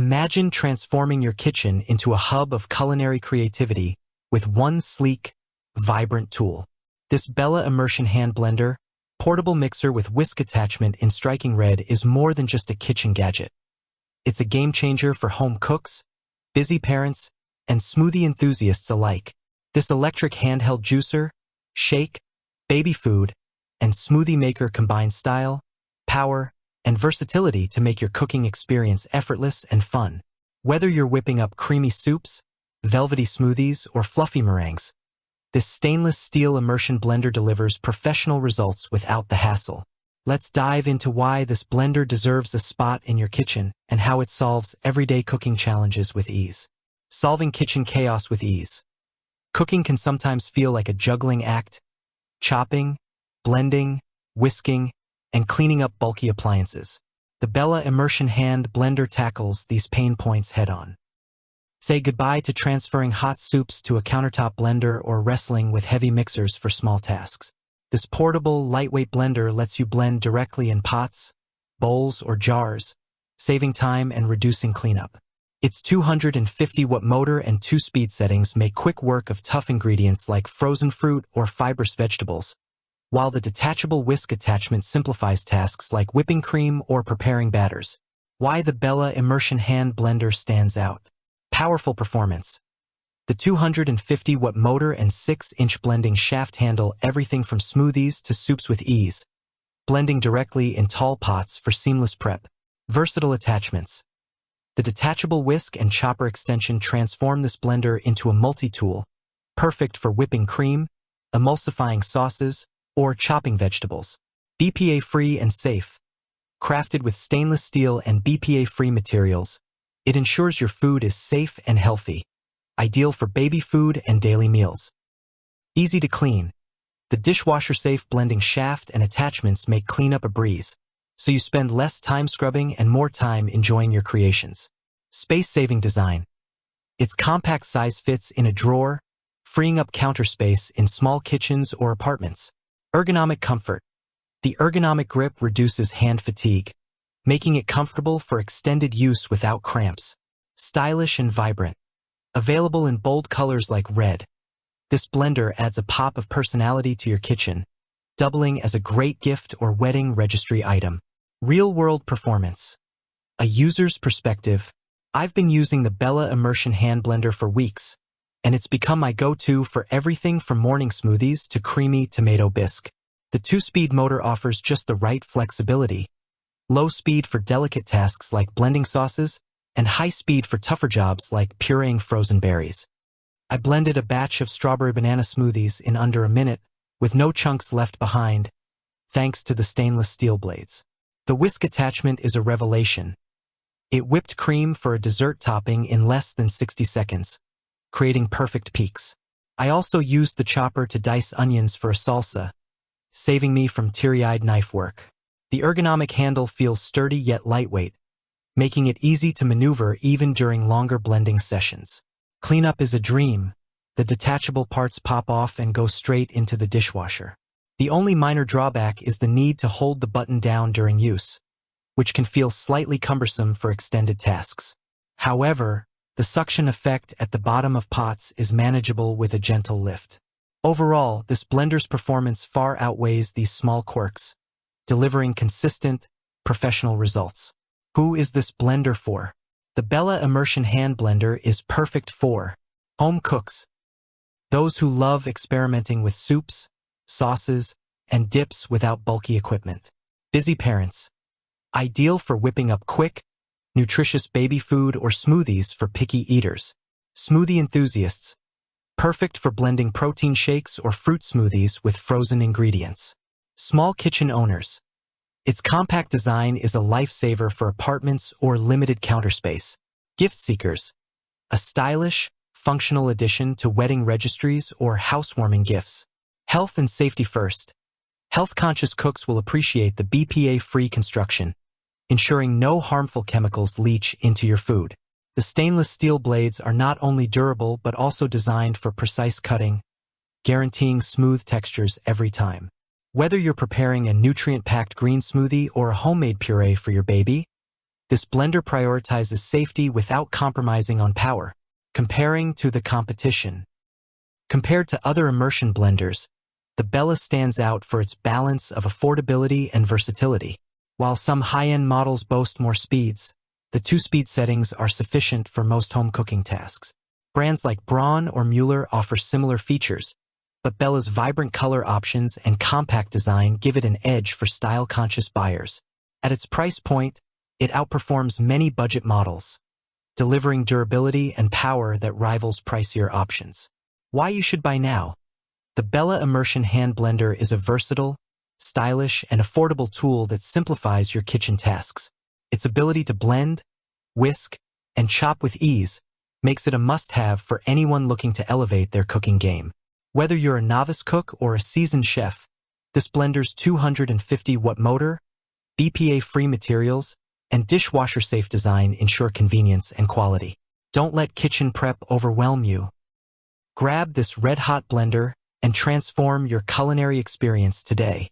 Imagine transforming your kitchen into a hub of culinary creativity with one sleek, vibrant tool. This Bella Immersion Hand Blender, portable mixer with whisk attachment in striking red, is more than just a kitchen gadget. It's a game changer for home cooks, busy parents, and smoothie enthusiasts alike. This electric handheld juicer, shake, baby food, and smoothie maker combines style, power, and versatility to make your cooking experience effortless and fun. Whether you're whipping up creamy soups, velvety smoothies, or fluffy meringues, this stainless steel immersion blender delivers professional results without the hassle. Let's dive into why this blender deserves a spot in your kitchen and how it solves everyday cooking challenges with ease. Solving kitchen chaos with ease. Cooking can sometimes feel like a juggling act, chopping, blending, whisking, and cleaning up bulky appliances. The Bella Immersion Hand Blender tackles these pain points head-on. Say goodbye to transferring hot soups to a countertop blender or wrestling with heavy mixers for small tasks. This portable, lightweight blender lets you blend directly in pots, bowls, or jars, saving time and reducing cleanup. Its 250-watt motor and 2-speed settings make quick work of tough ingredients like frozen fruit or fibrous vegetables, while the detachable whisk attachment simplifies tasks like whipping cream or preparing batters. Why the Bella Immersion Hand Blender stands out. Powerful performance. The 250-watt motor and 6-inch blending shaft handle everything from smoothies to soups with ease, blending directly in tall pots for seamless prep. Versatile attachments. The detachable whisk and chopper extension transform this blender into a multi-tool, perfect for whipping cream, emulsifying sauces, or chopping vegetables. BPA-free and safe. Crafted with stainless steel and BPA-free materials, it ensures your food is safe and healthy, ideal for baby food and daily meals. Easy to clean. The dishwasher-safe blending shaft and attachments make cleanup a breeze, so you spend less time scrubbing and more time enjoying your creations. Space-saving design. Its compact size fits in a drawer, freeing up counter space in small kitchens or apartments. Ergonomic comfort. The ergonomic grip reduces hand fatigue, making it comfortable for extended use without cramps. Stylish and vibrant. Available in bold colors like red, this blender adds a pop of personality to your kitchen, doubling as a great gift or wedding registry item. Real-world performance. A user's perspective. I've been using the Bella Immersion Hand Blender for weeks, and it's become my go-to for everything from morning smoothies to creamy tomato bisque. The 2-speed motor offers just the right flexibility. Low speed for delicate tasks like blending sauces, and high speed for tougher jobs like pureeing frozen berries. I blended a batch of strawberry banana smoothies in under a minute, with no chunks left behind, thanks to the stainless steel blades. The whisk attachment is a revelation. It whipped cream for a dessert topping in less than 60 seconds. Creating perfect peaks. I also used the chopper to dice onions for a salsa, saving me from teary-eyed knife work. The ergonomic handle feels sturdy yet lightweight, making it easy to maneuver even during longer blending sessions. Cleanup is a dream. The detachable parts pop off and go straight into the dishwasher. The only minor drawback is the need to hold the button down during use, which can feel slightly cumbersome for extended tasks. However, the suction effect at the bottom of pots is manageable with a gentle lift. Overall, this blender's performance far outweighs these small quirks, delivering consistent, professional results. Who is this blender for? The Bella Immersion Hand Blender is perfect for home cooks, those who love experimenting with soups, sauces, and dips without bulky equipment. Busy parents, ideal for whipping up quick, nutritious baby food or smoothies for picky eaters. Smoothie enthusiasts, perfect for blending protein shakes or fruit smoothies with frozen ingredients. Small kitchen owners, its compact design is a lifesaver for apartments or limited counter space. Gift seekers, a stylish, functional addition to wedding registries or housewarming gifts. Health and safety first. Health-conscious cooks will appreciate the BPA-free construction, ensuring no harmful chemicals leach into your food. The stainless steel blades are not only durable but also designed for precise cutting, guaranteeing smooth textures every time. Whether you're preparing a nutrient-packed green smoothie or a homemade puree for your baby, This blender prioritizes safety without compromising on power. Comparing to the competition. Compared to other immersion blenders, the Bella stands out for its balance of affordability and versatility. While some high-end models boast more speeds, the 2-speed settings are sufficient for most home cooking tasks. Brands like Braun or Mueller offer similar features, but Bella's vibrant color options and compact design give it an edge for style-conscious buyers. At its price point, it outperforms many budget models, delivering durability and power that rivals pricier options. Why you should buy now? The Bella Immersion Hand Blender is a versatile, stylish, and affordable tool that simplifies your kitchen tasks. Its ability to blend, whisk, and chop with ease makes it a must-have for anyone looking to elevate their cooking game. Whether you're a novice cook or a seasoned chef, this blender's 250-watt motor, BPA-free materials, and dishwasher-safe design ensure convenience and quality. Don't let kitchen prep overwhelm you. Grab this red-hot blender and transform your culinary experience today.